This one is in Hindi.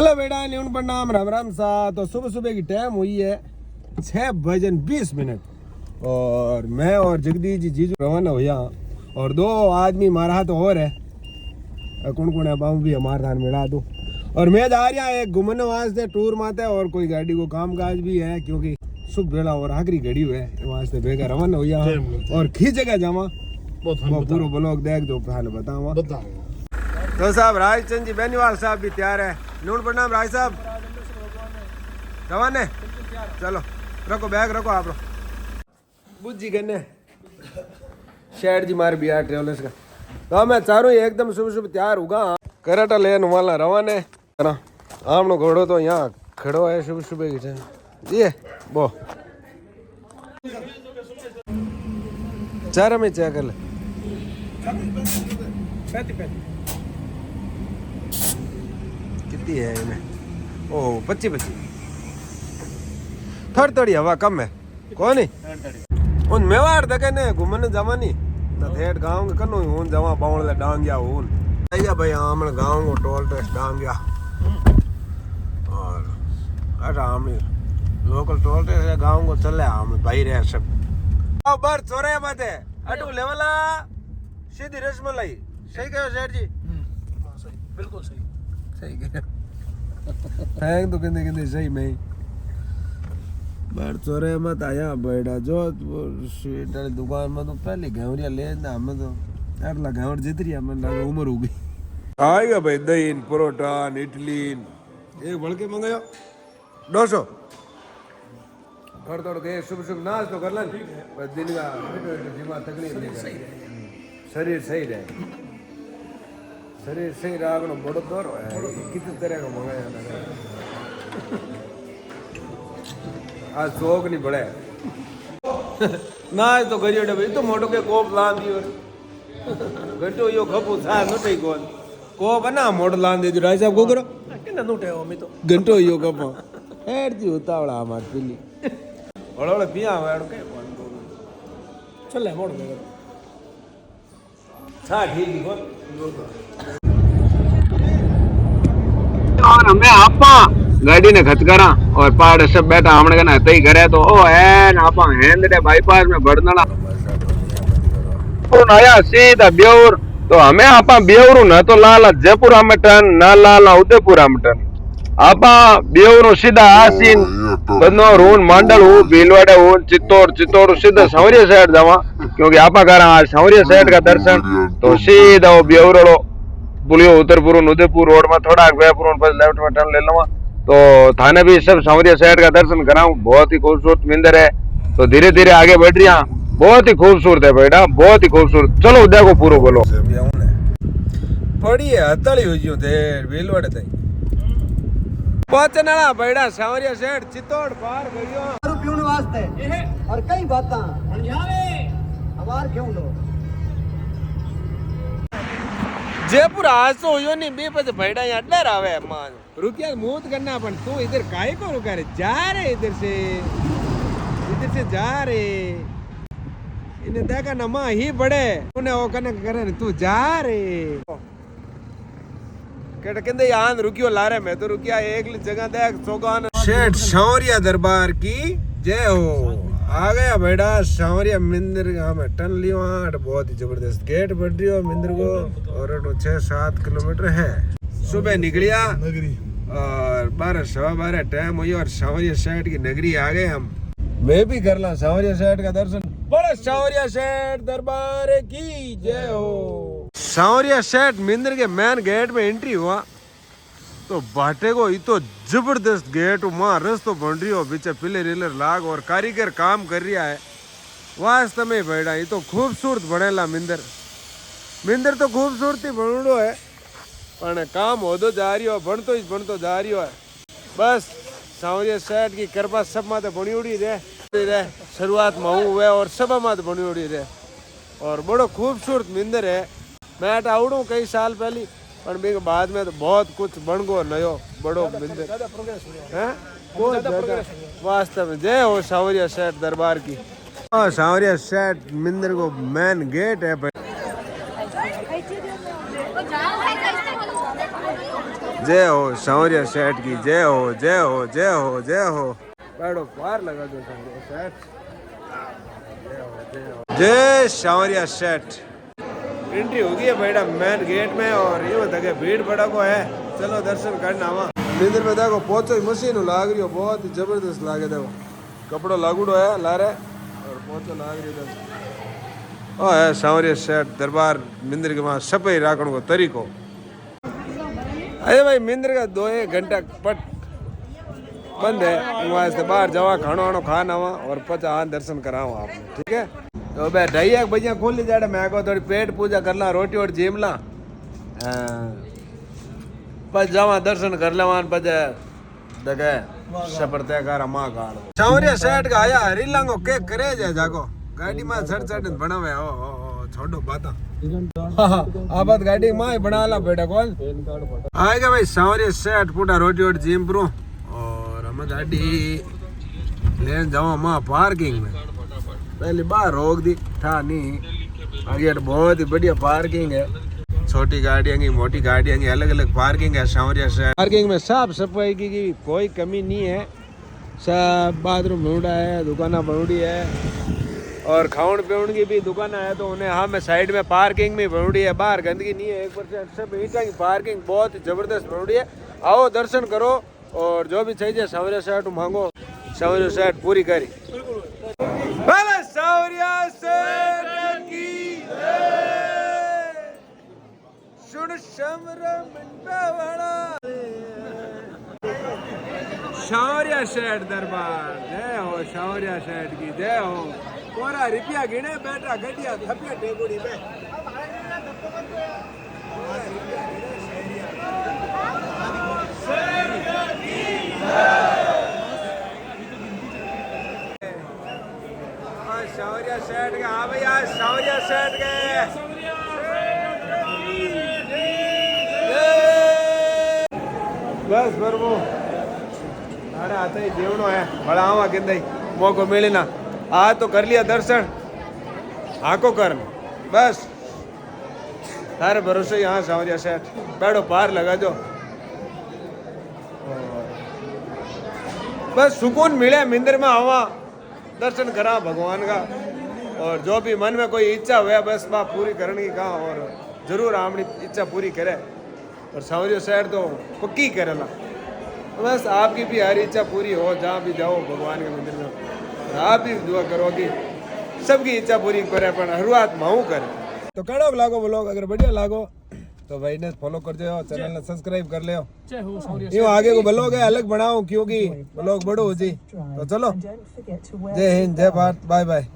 हेलो बेटा, न्यून प्रणाम, राम राम सा। तो सुबह सुबह की टाइम हुई है 6:20 और मैं और जगदीश जी जीजू रवाना हुआ और दो आदमी हमारा हाथ और है। कौन कौन है बाबू भी हमारे धान मिला दो। और मैं जा रहा है घूमने वास्ते टूर माते और कोई गाड़ी को काम काज भी है क्योंकि सुबह बेला और आखिरी घड़ी हुए वास्ते बेगा रवाना हुआ और खी जगह जावा वो पूरा ब्लॉग देख दो बतावा। तो साहब राजचंद जी बेनीवाल साहब भी तैयार है। नून प्रणाम राज साहब, रवाने चलो। रखो बैग रखो आप बुज्जी गन्ने शेर जी मार बिया ट्रेवलर्स का। तो मैं चारों ही एकदम सुबह सुबह तैयार होगा कराटा लेने वाला रवाने ना। आमनो घोड़ो तो यहाँ खड़ो है सुबह सुबह की ये वो चारा में चेक कर ले कितनी है इन्हें। ओह 25 थोड़ी थोड़ी हवा कम है कौन उन मेवाड़ देखे ने घूमने जवानी ना थेट गांव के कनो उन जवा बावण ले डांगिया उन आइया भाई आमण गांव को टोल टेस्ट डांगिया और आराम लोकल टोल टेस्ट गांव को चले हम भाई रहे सब अब बर चोरे मत है अटू लेवला सीधी रसमलाई सही कहो शेर जी। सही बिल्कुल सही सही कह है तो कहते सही में बार चोरे मत आया बैठा जो स्वीट वाली दुकान में तो पहले घेवरिया ले हमें तो अगला घेवर जीत रही हमें लगा उम्र हो गई। आएगा भाई दही परोठा इडली एक बड़के मंगाया 200 थोड़ा के सुबह सुबह नाश तो कर लें बस दिन का दिमाग तकलीफ नहीं शरीर सही रहे शरीर सही रागनो बड़ो दौर है कितने तरह का मंगाया आज शौक नहीं बढ़े ना तो करियो भाई तो मोटो के कोप ला दियो घंटो यो खपू था नटे कोन कोप ना मोटो ला दे दियो राय साहब को करो किन्ना नोटे हो मी तो घंटो यो कपो हेड जी उतावड़ा मार पीली ओळोळे पिया वाडो के चले मोड़ दे छा ठीक ही कोन और हमें आपा गाड़ी ने खतकरा और पहाड़ सब बैठा हमने कहना तई करे तो ओ है ना आपा हेंदड़े बाईपास में बड़नला और आया सीधा ब्योर तो हमें आपा ब्योर न तो लाला जयपुर में टन ना लाला उदयपुर में टन आपा ब्योर सीधा आसीन बदनो रोन मंडल हो भीलवाड़े हो चित्तौड़ सीधा सौरिया साइड जावा क्योंकि आपा करा आज सौरिया साइड का दर्शन तो सीधा वो ब्योरो पुलियो उत्तरपुर उदयपुर रोड में थोड़ा गयापुर पर लेफ्ट में टर्न ले लूंगा तो थाने भी सब सौरिया साइड का दर्शन कराऊं। बहुत ही खूबसूरत मंदिर है तो धीरे धीरे आगे बढ़ रही बहुत ही खूबसूरत है बेटा बहुत ही खूबसूरत। चलो देखो पूरा बोलो पड़ी है हतड़ी हुई जो थे भीलवाड़े तई पहुंचना बेड़ा सौरिया साइड चित्तौड़ पार गयो पीने वास्ते और कई बातां हमार क्यों लो जयपुर आज तो हुयो नहीं बे पे बैठा यहाँ डर आवे मान रुकिया मूत करना अपन तू इधर काहे को रुका रे जा रे इधर से जा रे इन्हें देखा ना माँ ही बड़े उन्हें वो करने करे तू जा रे कहते यहाँ रुकियो ला रहे मैं तो रुकिया एक जगह देख चौगान शेठ शौर्या दरबार की जय हो आ गया बेटा सांवरिया मंदिर में टन लियो बहुत ही जबरदस्त गेट बढ़ रही हो मंदिर को और 6-7 किलोमीटर है। सुबह निकलिया और 12-12 टाइम हुई और सांवरिया सेठ की नगरी आ गए हम। मैं भी कर ला सांवरिया सेठ का दर्शन। बड़ा सांवरिया सेठ दरबार की जय हो। सांवरिया सेठ मंदिर के मेन गेट में एंट्री हुआ तो बाटे को ये तो जबरदस्त गेट वहाँ रस्तो बन रही हो पीछे पिलर रिलर लाग और कारीगर काम कर रहा है वास्तव में बैठा ये तो खूबसूरत बनेला मंदिर तो खूबसूरती बनड़ो है पर काम होदो जा रही हो बनतो जा रही हो है। बस सांवरिया सेठ की कृपा सब माते बनी उड़ी रहे शुरुआत में हुए और सब माते बनी उड़ी रहे और बड़ो खूबसूरत मंदिर है। मैं आवड़ू कई साल पहले पर बाद में तो बहुत कुछ बन गो नयो बड़ो मंदिर है वास्तव में। जय हो सांवरिया सेठ दरबार की। हाँ सांवरिया सेठ मंदिर को मेन गेट है जय हो सांवरिया सेठ की जय हो जय हो जय हो जय हो। बैठो पार लगा दो सांवरिया सेठ। जय सांवरिया सेठ। एंट्री होगी है बेटा मेन गेट में और ये बता के भीड़ बड़ा को है। चलो दर्शन करना वहाँ मंदिर में देखो पहुंचो मशीन लाग रही हो बहुत ही जबरदस्त लागे देखो कपड़ो लागूडो है लारे और पहुंचो लाग रही है ओ है सांवरिया सेठ दरबार मंदिर के वहाँ सफाई राखण को तरीको। अरे भाई मंदिर का 2-1 घंटा पट बंद है वहाँ से बाहर जावा खानो वानो खाना वहाँ और पचा दर्शन कराओ आपने ठीक है। तो भाई 2:30 बजे खोल ली जाए मैं को थोड़ी पेट पूजा कर ला रोटी और जिम ला पच जावा दर्शन कर ले वहाँ पच दगे सफर तय कर माँ गाड़ सांवरिया सेठ का आया हरीलांगो के करे जाए जाको गाड़ी में चढ़ बनावे ओ छोड़ो बाता आ बात गाड़ी में बना ला बेटा कौन आएगा भाई सांवरिया सेठ पूरा रोटी और जिम प्रो और हम गाड़ी लेन जाओ माँ पार्किंग में पहले बाहर रोक दी था नहीं आगे बहुत ही बढ़िया पार्किंग है छोटी गाड़ियाँ की मोटी गाड़ियाँ की अलग अलग पार्किंग है सांवरिया से। पार्किंग में साफ सफाई की कोई कमी नहीं है सब बाथरूम बनूड़ा है दुकाना बनूड़ी है और खाउन पीउन की भी दुकान है तो उन्हें हाँ मैं साइड में पार्किंग में बनूड़ी है बाहर गंदगी नहीं है 1% सब ईटा की पार्किंग बहुत ही जबरदस्त बनूड़ी है। आओ दर्शन करो और जो भी चाहिए सांवरिया सेठ मांगो सांवरिया सेठ पूरी करी। सांवरिया सेठ की सुन सांवरिया सेठ दरबार जय हो सांवरिया सेठ की जय हो। पूरा रुपया गिने बैठा गड्डिया थपिया टेगुड़ी में सांवरिया सेठ के हाँ भैया सांवरिया सेठ के बस बरबो अरे आता ही देवनो है बड़ा आवा किंदई मौको मिले ना आ तो कर लिया दर्शन आको कर बस तारे भरोसे यहाँ सांवरिया सेठ बैठो पार लगा जो बस सुकून मिले मंदिर में आवा दर्शन करा भगवान का और जो भी मन में कोई इच्छा हुआ बस बात पूरी करने की कहा और जरूर अपनी इच्छा पूरी करे और सांवरिया सेठ तो पक्की करेला बस आपकी भी हर इच्छा पूरी हो जहाँ भी जाओ भगवान के मंदिर में आप भी दुआ करो कि सबकी इच्छा पूरी करे पर शुरुआत माऊ करे तो कड़ो लागो ब्लॉग अगर बढ़िया लागो तो भाई ने फॉलो कर दो चैनल ने सब्सक्राइब कर ले यूँ आगे को ब्लॉग है अलग बनाओ क्योंकि ब्लॉग बड़ो हो जी तो चलो जय हिंद जय भारत बाय बाय।